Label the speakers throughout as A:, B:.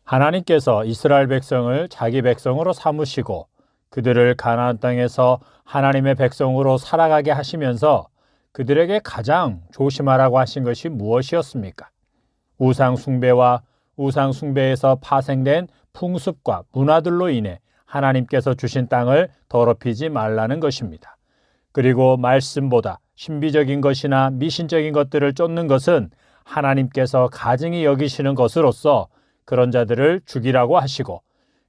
A: 하나님께서 이스라엘 백성을 자기 백성으로 삼으시고 그들을 가나안 땅에서 하나님의 백성으로 살아가게 하시면서 그들에게 가장 조심하라고 하신 것이 무엇이었습니까? 우상 숭배와 우상 숭배에서 파생된 풍습과 문화들로 인해 하나님께서 주신 땅을 더럽히지 말라는 것입니다. 그리고 말씀보다 신비적인 것이나 미신적인 것들을 쫓는 것은 하나님께서 가증히 여기시는 것으로서 그런 자들을 죽이라고 하시고,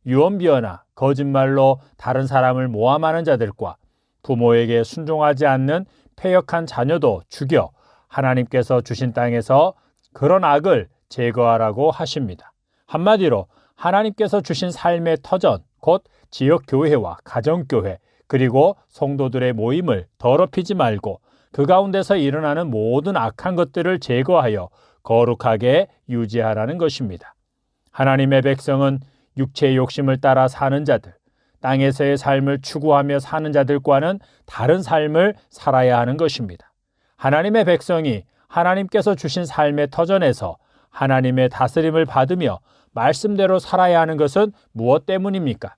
A: 유언비어나 거짓말로 다른 사람을 모함하는 자들과 부모에게 순종하지 않는 패역한 자녀도 죽여 하나님께서 주신 땅에서 그런 악을 제거하라고 하십니다. 한마디로 하나님께서 주신 삶의 터전, 곧 지역교회와 가정교회, 그리고 성도들의 모임을 더럽히지 말고 그 가운데서 일어나는 모든 악한 것들을 제거하여 거룩하게 유지하라는 것입니다. 하나님의 백성은 육체의 욕심을 따라 사는 자들, 땅에서의 삶을 추구하며 사는 자들과는 다른 삶을 살아야 하는 것입니다. 하나님의 백성이 하나님께서 주신 삶의 터전에서 하나님의 다스림을 받으며 말씀대로 살아야 하는 것은 무엇 때문입니까?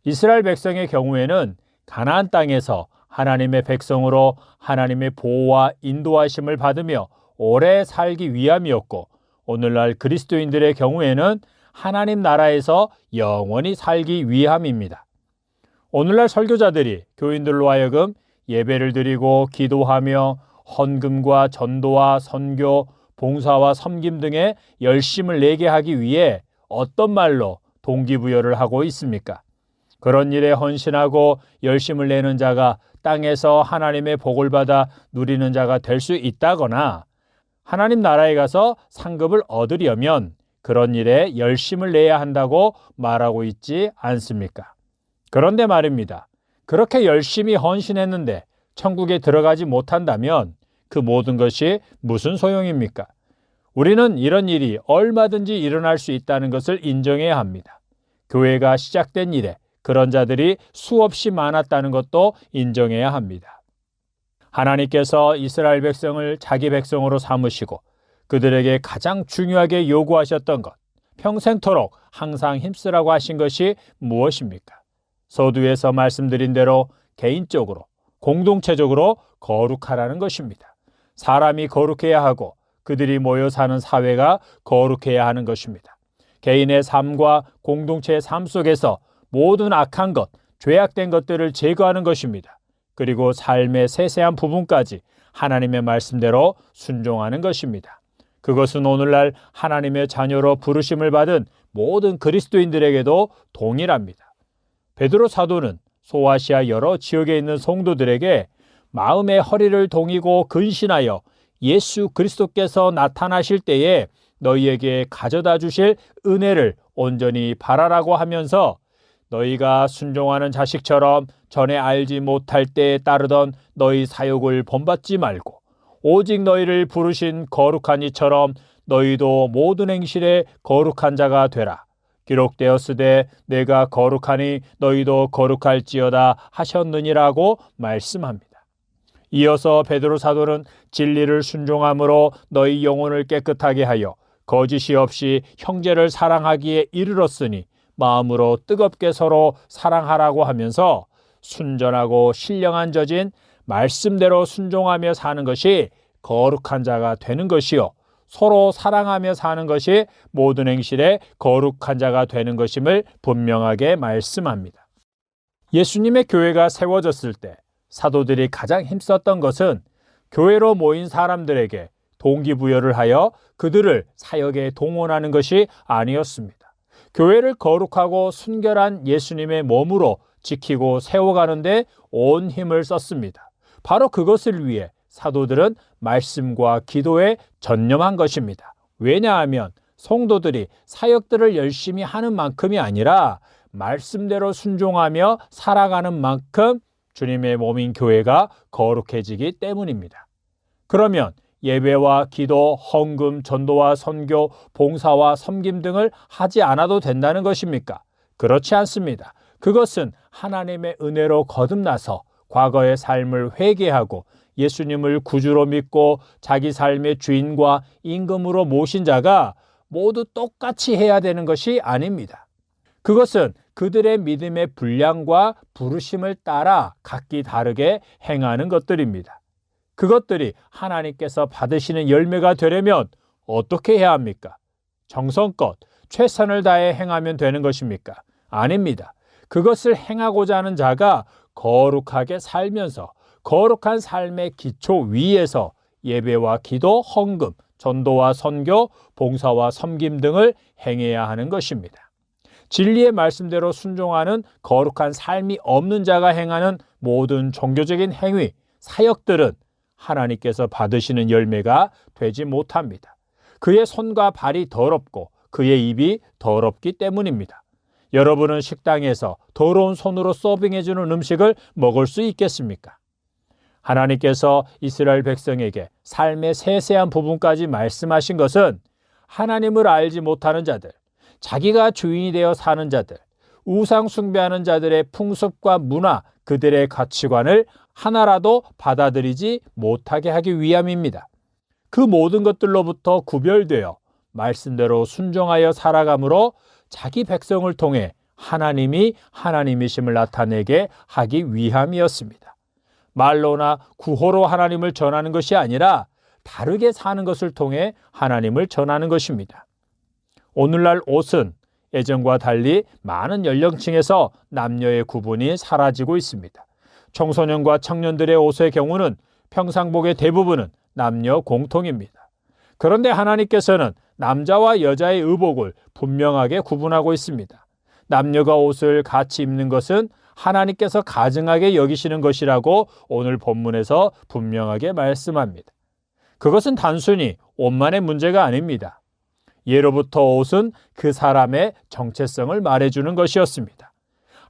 A: 이스라엘 백성의 경우에는 가나안 땅에서 하나님의 백성으로 하나님의 보호와 인도하심을 받으며 오래 살기 위함이었고, 오늘날 그리스도인들의 경우에는 하나님 나라에서 영원히 살기 위함입니다. 오늘날 설교자들이 교인들로 하여금 예배를 드리고 기도하며 헌금과 전도와 선교, 봉사와 섬김 등의 열심을 내게 하기 위해 어떤 말로 동기부여를 하고 있습니까? 그런 일에 헌신하고 열심을 내는 자가 땅에서 하나님의 복을 받아 누리는 자가 될 수 있다거나, 하나님 나라에 가서 상급을 얻으려면 그런 일에 열심을 내야 한다고 말하고 있지 않습니까? 그런데 말입니다. 그렇게 열심히 헌신했는데 천국에 들어가지 못한다면 그 모든 것이 무슨 소용입니까? 우리는 이런 일이 얼마든지 일어날 수 있다는 것을 인정해야 합니다. 교회가 시작된 이래 그런 자들이 수없이 많았다는 것도 인정해야 합니다. 하나님께서 이스라엘 백성을 자기 백성으로 삼으시고 그들에게 가장 중요하게 요구하셨던 것, 평생토록 항상 힘쓰라고 하신 것이 무엇입니까? 서두에서 말씀드린 대로 개인적으로, 공동체적으로 거룩하라는 것입니다. 사람이 거룩해야 하고 그들이 모여 사는 사회가 거룩해야 하는 것입니다. 개인의 삶과 공동체의 삶 속에서 모든 악한 것, 죄악된 것들을 제거하는 것입니다. 그리고 삶의 세세한 부분까지 하나님의 말씀대로 순종하는 것입니다. 그것은 오늘날 하나님의 자녀로 부르심을 받은 모든 그리스도인들에게도 동일합니다. 베드로 사도는 소아시아 여러 지역에 있는 성도들에게 마음의 허리를 동이고 근신하여 예수 그리스도께서 나타나실 때에 너희에게 가져다 주실 은혜를 온전히 바라라고 하면서, 너희가 순종하는 자식처럼 전에 알지 못할 때에 따르던 너희 사욕을 본받지 말고 오직 너희를 부르신 거룩한 이처럼 너희도 모든 행실에 거룩한 자가 되라. 기록되었으되 내가 거룩하니 너희도 거룩할지어다 하셨느니라고 말씀합니다. 이어서 베드로 사도는 진리를 순종함으로 너희 영혼을 깨끗하게 하여 거짓이 없이 형제를 사랑하기에 이르렀으니 마음으로 뜨겁게 서로 사랑하라고 하면서 순전하고 신령한 저진 말씀대로 순종하며 사는 것이 거룩한 자가 되는 것이요, 서로 사랑하며 사는 것이 모든 행실에 거룩한 자가 되는 것임을 분명하게 말씀합니다. 예수님의 교회가 세워졌을 때 사도들이 가장 힘썼던 것은 교회로 모인 사람들에게 동기부여를 하여 그들을 사역에 동원하는 것이 아니었습니다. 교회를 거룩하고 순결한 예수님의 몸으로 지키고 세워가는데 온 힘을 썼습니다. 바로 그것을 위해 사도들은 말씀과 기도에 전념한 것입니다. 왜냐하면 성도들이 사역들을 열심히 하는 만큼이 아니라 말씀대로 순종하며 살아가는 만큼 주님의 몸인 교회가 거룩해지기 때문입니다. 그러면 예배와 기도, 헌금, 전도와 선교, 봉사와 섬김 등을 하지 않아도 된다는 것입니까? 그렇지 않습니다. 그것은 하나님의 은혜로 거듭나서 과거의 삶을 회개하고 예수님을 구주로 믿고 자기 삶의 주인과 임금으로 모신 자가 모두 똑같이 해야 되는 것이 아닙니다. 그것은 그들의 믿음의 분량과 부르심을 따라 각기 다르게 행하는 것들입니다. 그것들이 하나님께서 받으시는 열매가 되려면 어떻게 해야 합니까? 정성껏 최선을 다해 행하면 되는 것입니까? 아닙니다. 그것을 행하고자 하는 자가 거룩하게 살면서 거룩한 삶의 기초 위에서 예배와 기도, 헌금, 전도와 선교, 봉사와 섬김 등을 행해야 하는 것입니다. 진리의 말씀대로 순종하는 거룩한 삶이 없는 자가 행하는 모든 종교적인 행위, 사역들은 하나님께서 받으시는 열매가 되지 못합니다. 그의 손과 발이 더럽고 그의 입이 더럽기 때문입니다. 여러분은 식당에서 더러운 손으로 서빙해주는 음식을 먹을 수 있겠습니까? 하나님께서 이스라엘 백성에게 삶의 세세한 부분까지 말씀하신 것은 하나님을 알지 못하는 자들, 자기가 주인이 되어 사는 자들, 우상 숭배하는 자들의 풍습과 문화, 그들의 가치관을 하나라도 받아들이지 못하게 하기 위함입니다. 그 모든 것들로부터 구별되어 말씀대로 순종하여 살아감으로 자기 백성을 통해 하나님이 하나님이심을 나타내게 하기 위함이었습니다. 말로나 구호로 하나님을 전하는 것이 아니라 다르게 사는 것을 통해 하나님을 전하는 것입니다. 오늘날 옷은 예전과 달리 많은 연령층에서 남녀의 구분이 사라지고 있습니다. 청소년과 청년들의 옷의 경우는 평상복의 대부분은 남녀 공통입니다. 그런데 하나님께서는 남자와 여자의 의복을 분명하게 구분하고 있습니다. 남녀가 옷을 같이 입는 것은 하나님께서 가증하게 여기시는 것이라고 오늘 본문에서 분명하게 말씀합니다. 그것은 단순히 옷만의 문제가 아닙니다. 예로부터 옷은 그 사람의 정체성을 말해주는 것이었습니다.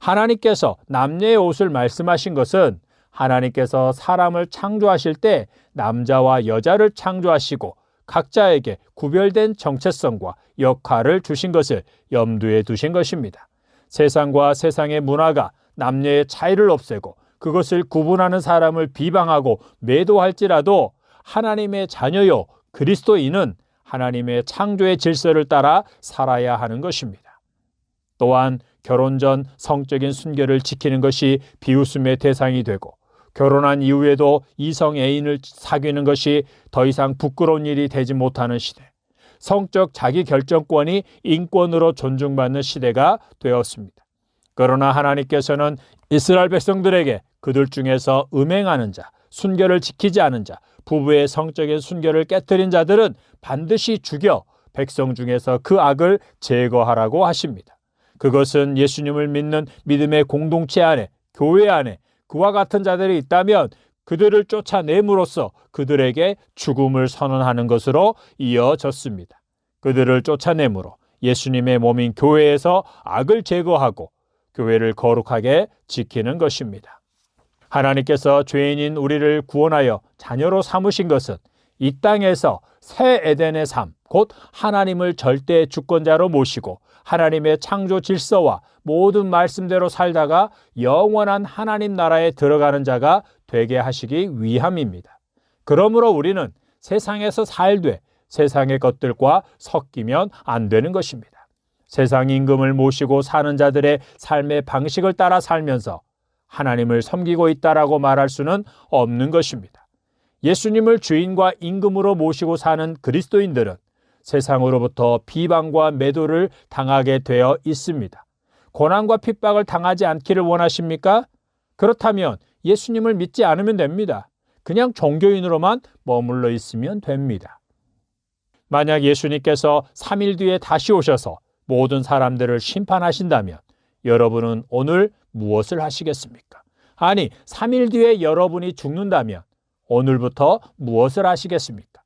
A: 하나님께서 남녀의 옷을 말씀하신 것은 하나님께서 사람을 창조하실 때 남자와 여자를 창조하시고 각자에게 구별된 정체성과 역할을 주신 것을 염두에 두신 것입니다. 세상과 세상의 문화가 남녀의 차이를 없애고 그것을 구분하는 사람을 비방하고 매도할지라도 하나님의 자녀요 그리스도인은 하나님의 창조의 질서를 따라 살아야 하는 것입니다. 또한 결혼 전 성적인 순결을 지키는 것이 비웃음의 대상이 되고 결혼한 이후에도 이성 애인을 사귀는 것이 더 이상 부끄러운 일이 되지 못하는 시대, 성적 자기 결정권이 인권으로 존중받는 시대가 되었습니다. 그러나 하나님께서는 이스라엘 백성들에게 그들 중에서 음행하는 자, 순결을 지키지 않은 자, 부부의 성적인 순결을 깨뜨린 자들은 반드시 죽여 백성 중에서 그 악을 제거하라고 하십니다. 그것은 예수님을 믿는 믿음의 공동체 안에, 교회 안에 그와 같은 자들이 있다면 그들을 쫓아냄으로써 그들에게 죽음을 선언하는 것으로 이어졌습니다. 그들을 쫓아내므로 예수님의 몸인 교회에서 악을 제거하고 교회를 거룩하게 지키는 것입니다. 하나님께서 죄인인 우리를 구원하여 자녀로 삼으신 것은 이 땅에서 새 에덴의 삶, 곧 하나님을 절대 주권자로 모시고 하나님의 창조 질서와 모든 말씀대로 살다가 영원한 하나님 나라에 들어가는 자가 되게 하시기 위함입니다. 그러므로 우리는 세상에서 살되 세상의 것들과 섞이면 안 되는 것입니다. 세상 임금을 모시고 사는 자들의 삶의 방식을 따라 살면서 하나님을 섬기고 있다라고 말할 수는 없는 것입니다. 예수님을 주인과 임금으로 모시고 사는 그리스도인들은 세상으로부터 비방과 매도를 당하게 되어 있습니다. 고난과 핍박을 당하지 않기를 원하십니까? 그렇다면 예수님을 믿지 않으면 됩니다. 그냥 종교인으로만 머물러 있으면 됩니다. 만약 예수님께서 3일 뒤에 다시 오셔서 모든 사람들을 심판하신다면 여러분은 오늘 무엇을 하시겠습니까? 아니, 3일 뒤에 여러분이 죽는다면 오늘부터 무엇을 하시겠습니까?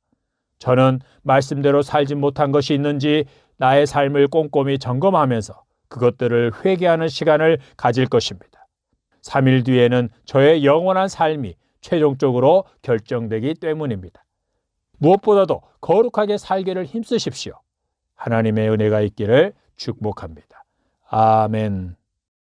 A: 저는 말씀대로 살지 못한 것이 있는지 나의 삶을 꼼꼼히 점검하면서 그것들을 회개하는 시간을 가질 것입니다. 3일 뒤에는 저의 영원한 삶이 최종적으로 결정되기 때문입니다. 무엇보다도 거룩하게 살기를 힘쓰십시오. 하나님의 은혜가 있기를 축복합니다. 아멘.